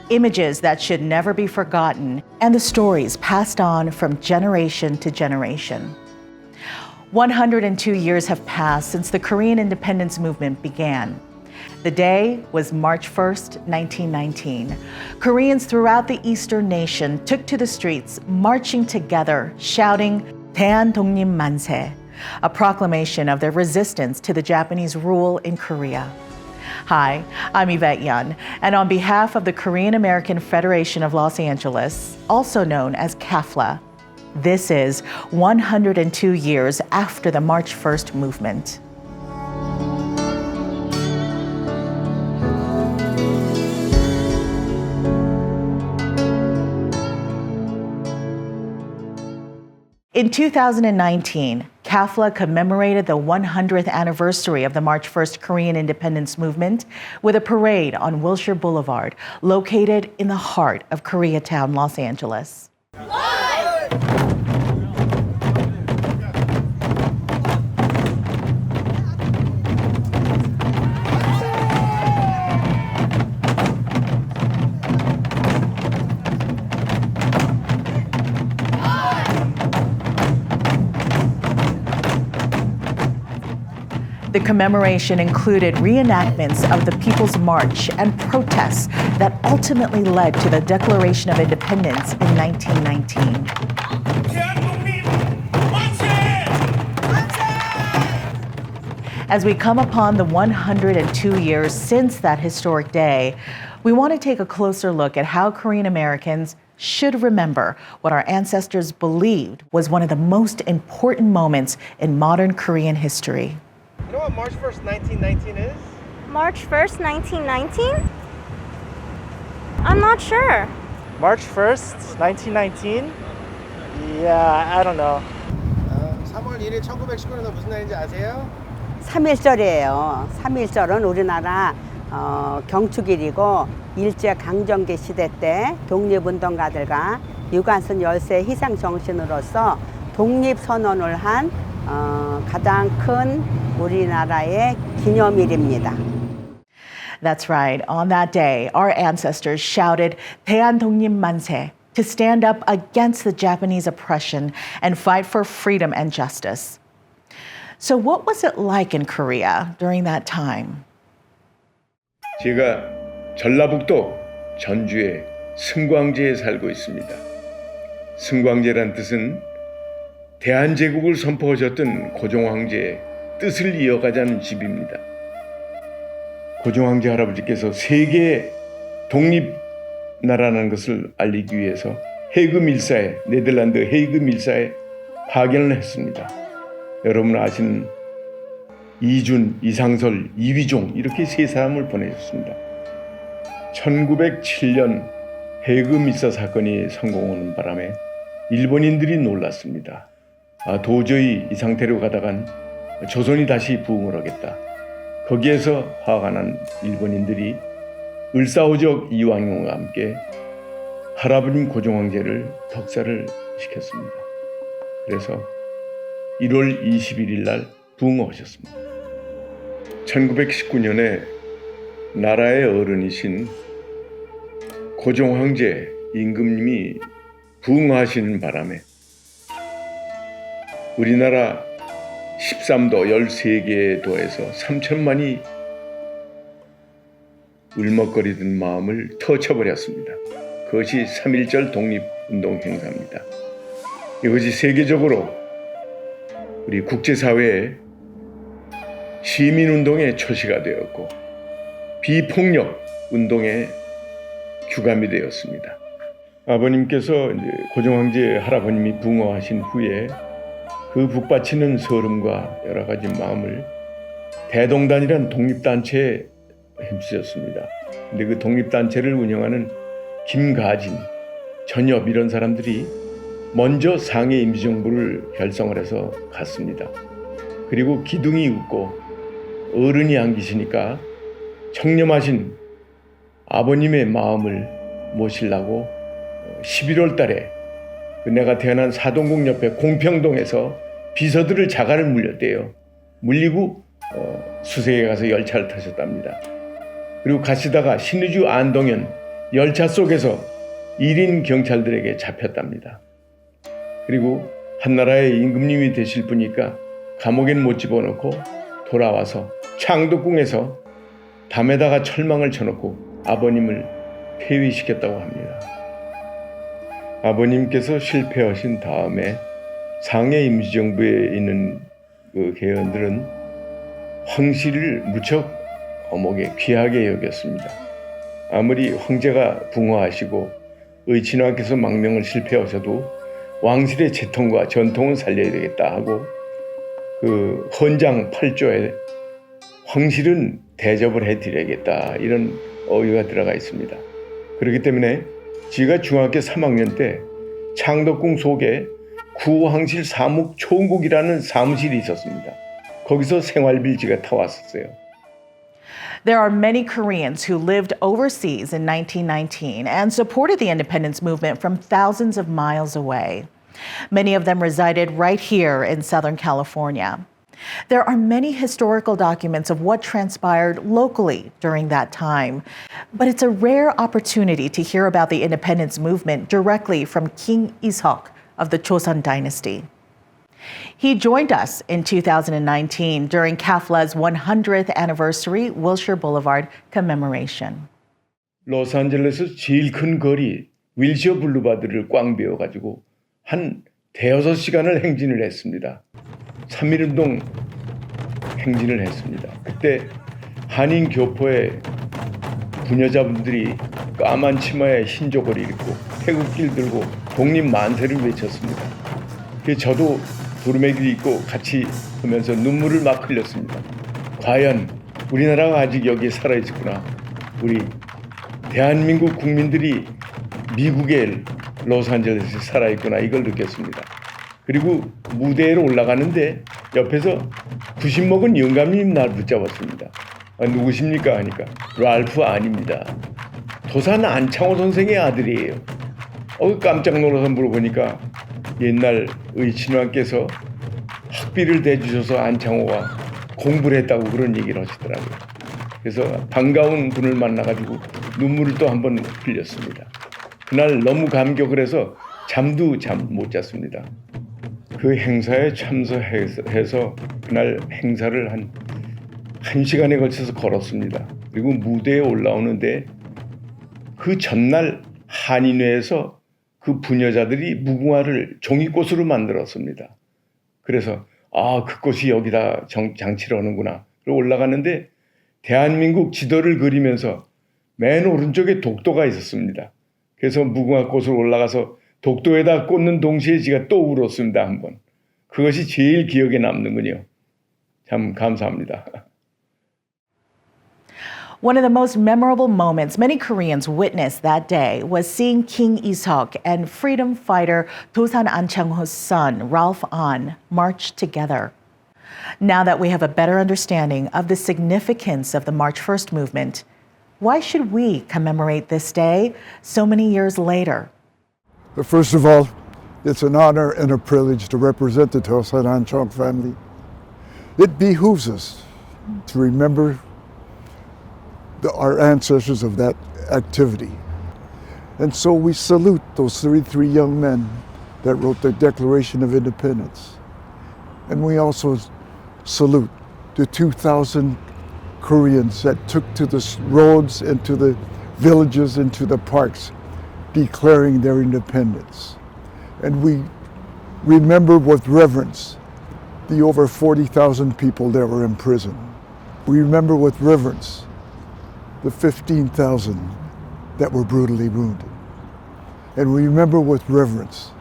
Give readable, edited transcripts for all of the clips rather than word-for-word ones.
images that should never be forgotten, and the stories passed on from generation to generation. 102 years have passed since the Korean independence movement began. The day was March 1st, 1919. Koreans throughout the Eastern nation took to the streets, marching together, shouting, 대한독립 만세, a proclamation of their resistance to the Japanese rule in Korea. Hi, I'm Yvette Yun, and on behalf of the Korean American Federation of Los Angeles, also known as KAFLA, this is 102 years after the March 1st movement. In 2019, KAFLA commemorated the 100th anniversary of the March 1st Korean independence movement with a parade on Wilshire Boulevard, located in the heart of Koreatown, Los Angeles. The commemoration included reenactments of the People's March and protests that ultimately led to the Declaration of Independence in 1919. As we come upon the 102 years since that historic day, we want to take a closer look at how Korean Americans should remember what our ancestors believed was one of the most important moments in modern Korean history. You know what March 1st, 1919 is? March 1st, 1919? I'm not sure. March 1st, 1919? Yeah, I don't know. 3월 1일 1919년은 무슨 날인지 아세요? 3.1절이에요. 3.1절은 우리나라 경축일이고 일제강점기 시대 때 독립운동가들과 유관순 열세 희생정신으로서 독립선언을 한 가장 큰 우리나라의 기념일입니다. That's right. On that day, our ancestors shouted 대한독립 만세 to stand up against the Japanese oppression and fight for freedom and justice. So what was it like in Korea during that time? 제가 전라북도 전주의 승광제에 살고 있습니다. 승광제란 뜻은 대한제국을 선포하셨던 고종황제의 뜻을 이어가자는 집입니다. 고종황제 할아버지께서 세계 독립나라라는 것을 알리기 위해서 네덜란드 헤이그 밀사에 파견을 했습니다. 여러분 아시는 이준, 이상설, 이휘종 이렇게 세 사람을 보내셨습니다. 1907년 헤이그 밀사 사건이 성공하는 바람에 일본인들이 놀랐습니다. 도저히 이 상태로 가다간 조선이 다시 부흥을 하겠다. 거기에서 화가 난 일본인들이 을사오적 이황용과 함께 할아버님 고종황제를 덕사를 시켰습니다. 그래서 1월 21일 날 부흥하셨습니다. 1919년에 나라의 어른이신 고종황제 임금님이 부흥하시는 바람에 우리나라 13도 13개의 도에서 3천만이 울먹거리던 마음을 터쳐버렸습니다. 그것이 3.1절 독립운동 행사입니다. 이것이 세계적으로 우리 국제사회의 시민운동의 초시가 되었고 비폭력 운동의 규감이 되었습니다. 아버님께서 고종황제 할아버님이 부흥하신 후에 그 북받치는 서름과 여러 가지 마음을 대동단이란 독립단체에 힘쓰셨습니다. 근데 그 독립단체를 운영하는 김가진, 전엽 이런 사람들이 먼저 상해 임시정부를 결성을 해서 갔습니다. 그리고 기둥이 웃고 어른이 안기시니까 청렴하신 아버님의 마음을 모시려고 11월 달에 내가 태어난 사동궁 옆에 공평동에서 비서들을 자갈을 물렸대요. 물리고 수색에 가서 열차를 타셨답니다. 그리고 가시다가 신의주 안동현 열차 속에서 1인 경찰들에게 잡혔답니다. 그리고 한나라의 임금님이 되실 분이니까 감옥엔 못 집어넣고 돌아와서 창덕궁에서 담에다가 철망을 쳐놓고 아버님을 폐위시켰다고 합니다. 아버님께서 실패하신 다음에 상해 임시정부에 있는 그 개헌들은 황실을 무척 어목에 귀하게 여겼습니다. 아무리 황제가 붕어하시고 의친왕께서 망명을 실패하셔도 왕실의 채통과 전통은 살려야 되겠다 하고 그 헌장 8조에 황실은 대접을 해드려야겠다 이런 어휘가 들어가 있습니다. 그렇기 때문에 제가 중학교 3학년 때 창덕궁 속에 구황실 사묵총국이라는 사무실이 있었습니다. 거기서 생활빌지가 타왔었어요. There are many Koreans who lived overseas in 1919 and supported the independence movement from thousands of miles away. Many of them resided right here in Southern California. There are many historical documents of what transpired locally during that time, but it's a rare opportunity to hear about the independence movement directly from King Ishok of the Joseon dynasty. He joined us in 2019 during CAFLA's 100th anniversary Wilshire Boulevard commemoration. 로스앤젤레스 제일 큰 거리 윌셔 블루바드를 꽝 베어가지고 한 대여섯 시간을 행진을 했습니다. 3.1운동 행진을 했습니다. 그때 한인 교포의 부녀자분들이 까만 치마에 흰 저고리 입고 태극기를 들고 독립 만세를 외쳤습니다. 그래서 저도 두루마기를 입고 같이 하면서 눈물을 막 흘렸습니다. 과연 우리나라가 아직 여기에 살아있구나. 우리 대한민국 국민들이 미국의 로스앤젤레스에 살아있구나 이걸 느꼈습니다. 그리고 무대에 올라가는데 옆에서 90 먹은 영감님 날 붙잡았습니다. 누구십니까 하니까 랄프 아닙니다. 도산 안창호 선생의 아들이에요. 깜짝 놀라서 물어보니까 옛날 의친왕께서 학비를 대주셔서 안창호가 공부를 했다고 그런 얘기를 하시더라고요. 그래서 반가운 분을 만나가지고 눈물을 또 한 번 흘렸습니다. 그날 너무 감격을 해서 잠도 못 잤습니다. 그 행사에 참석해서 그날 행사를 한 1시간에 걸쳐서 걸었습니다. 그리고 무대에 올라오는데 그 전날 한인회에서 그 부녀자들이 무궁화를 종이꽃으로 만들었습니다. 그래서 그 꽃이 여기다 장치를 하는구나. 그리고 올라가는데 대한민국 지도를 그리면서 맨 오른쪽에 독도가 있었습니다. 그래서 무궁화꽃으로 올라가서 독도에다 꽂는 동시에 제가 또 울었습니다. 한번. 그것이 제일 기억에 남는군요. 참 감사합니다. One of the most memorable moments many Koreans witnessed that day was seeing King Ishok and freedom fighter Dosan Anchang-ho's son, Ralph An, march together. Now that we have a better understanding of the significance of the March 1st movement, why should we commemorate this day so many years later? First of all, it's an honor and a privilege to represent the Dosan Anchang family. It behooves us to remember our ancestors of that activity. And so we salute those 33 young men that wrote the Declaration of Independence. And we also salute the 2,000 Koreans that took to the roads and to the villages and to the parks declaring their independence. And we remember with reverence the over 40,000 people that were in prison. We remember with reverence the 15,000 that were brutally wounded. And we remember with reverence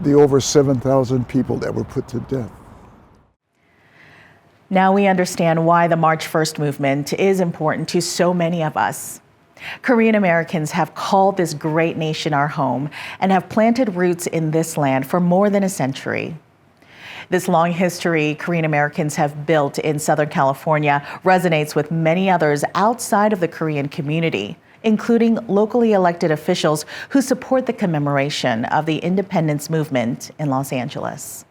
the over 7,000 people that were put to death. Now we understand why the March 1st movement is important to so many of us. Korean Americans have called this great nation our home and have planted roots in this land for more than a century. This long history Korean Americans have built in Southern California resonates with many others outside of the Korean community, including locally elected officials who support the commemoration of the independence movement in Los Angeles.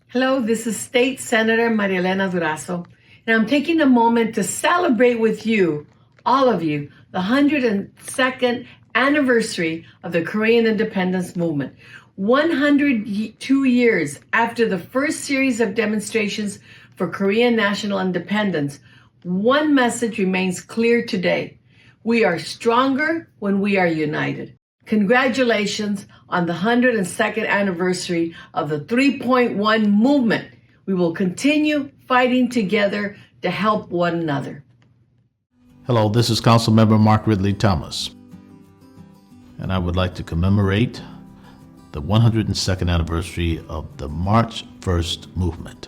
Hello, this is State Senator Maria Elena Durazo, and I'm taking a moment to celebrate with you all of you, the 102nd anniversary of the Korean independence movement. 102 years after the first series of demonstrations for Korean national independence, one message remains clear today. We are stronger when we are united. Congratulations on the 102nd anniversary of the 3.1 movement. We will continue fighting together to help one another. Hello, this is Councilmember Mark Ridley Thomas, and I would like to commemorate the 102nd anniversary of the March 1st movement.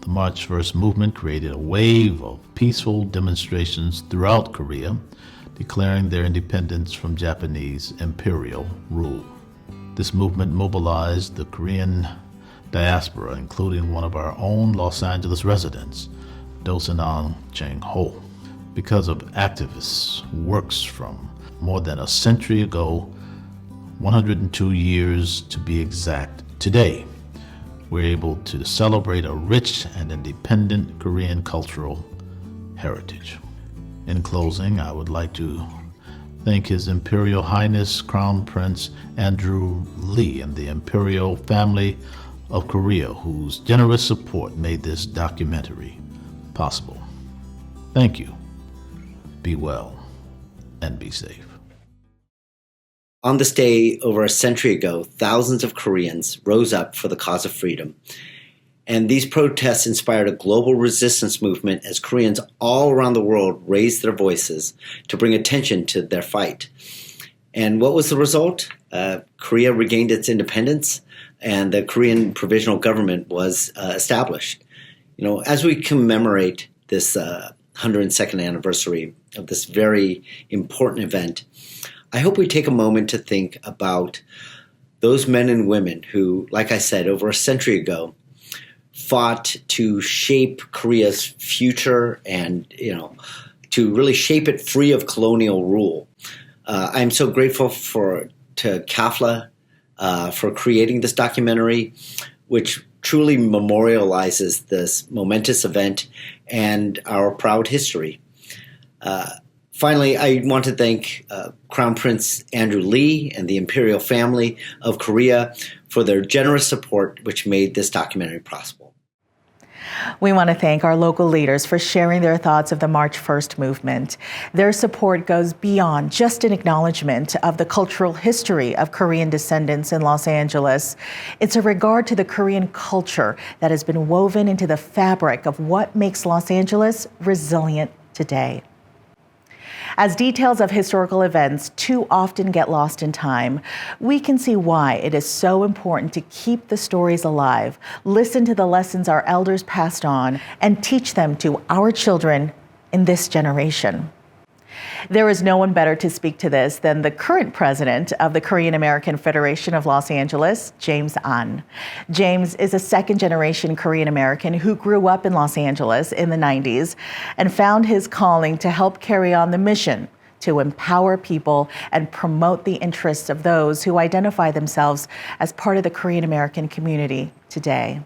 The March 1st movement created a wave of peaceful demonstrations throughout Korea, declaring their independence from Japanese imperial rule. This movement mobilized the Korean diaspora, including one of our own Los Angeles residents, Do-san Chang-ho. Because of activists' works from more than a century ago, 102 years to be exact, today, we're able to celebrate a rich and independent Korean cultural heritage. In closing, I would like to thank His Imperial Highness Crown Prince Andrew Lee and the Imperial family of Korea, whose generous support made this documentary possible. Thank you. Be well and be safe. On this day over a century ago, thousands of Koreans rose up for the cause of freedom. And these protests inspired a global resistance movement as Koreans all around the world raised their voices to bring attention to their fight. And what was the result? Korea regained its independence, and the Korean provisional government was established. As we commemorate this 102nd anniversary of this very important event, I hope we take a moment to think about those men and women who, like I said, over a century ago, fought to shape Korea's future and, to really shape it free of colonial rule. I'm so grateful to KAFLA for creating this documentary, which truly memorializes this momentous event and our proud history. Finally, I want to thank Crown Prince Andrew Lee and the Imperial family of Korea for their generous support, which made this documentary possible. We want to thank our local leaders for sharing their thoughts of the March 1st movement. Their support goes beyond just an acknowledgement of the cultural history of Korean descendants in Los Angeles. It's a regard to the Korean culture that has been woven into the fabric of what makes Los Angeles resilient today. As details of historical events too often get lost in time, we can see why it is so important to keep the stories alive, listen to the lessons our elders passed on, and teach them to our children in this generation. There is no one better to speak to this than the current president of the Korean American Federation of Los Angeles, James An. James is a second-generation Korean American who grew up in Los Angeles in the 90s and found his calling to help carry on the mission to empower people and promote the interests of those who identify themselves as part of the Korean American community today.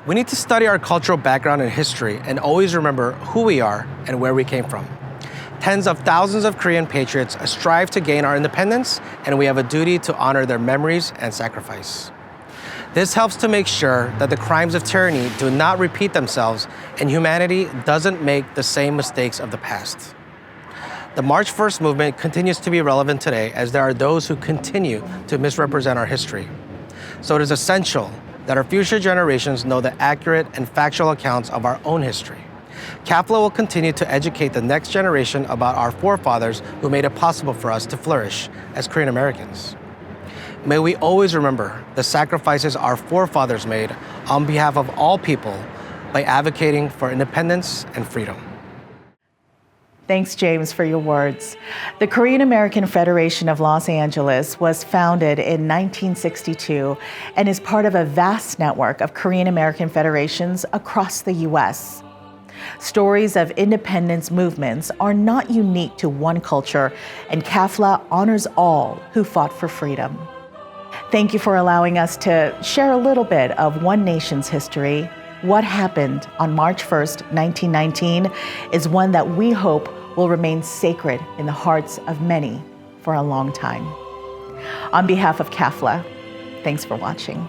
We need to study our cultural background and history and always remember who we are and where we came from. Tens of thousands of Korean patriots strive to gain our independence, and we have a duty to honor their memories and sacrifice. This helps to make sure that the crimes of tyranny do not repeat themselves and humanity doesn't make the same mistakes of the past. The March 1st movement continues to be relevant today as there are those who continue to misrepresent our history. So it is essential that our future generations know the accurate and factual accounts of our own history. KAFLA will continue to educate the next generation about our forefathers who made it possible for us to flourish as Korean Americans. May we always remember the sacrifices our forefathers made on behalf of all people by advocating for independence and freedom. Thanks, James, for your words. The Korean American Federation of Los Angeles was founded in 1962 and is part of a vast network of Korean American federations across the U.S. Stories of independence movements are not unique to one culture, and KAFLA honors all who fought for freedom. Thank you for allowing us to share a little bit of one nation's history what happened on March 1st, 1919, is one that we hope will remain sacred in the hearts of many for a long time. On behalf of CAFLA, thanks for watching.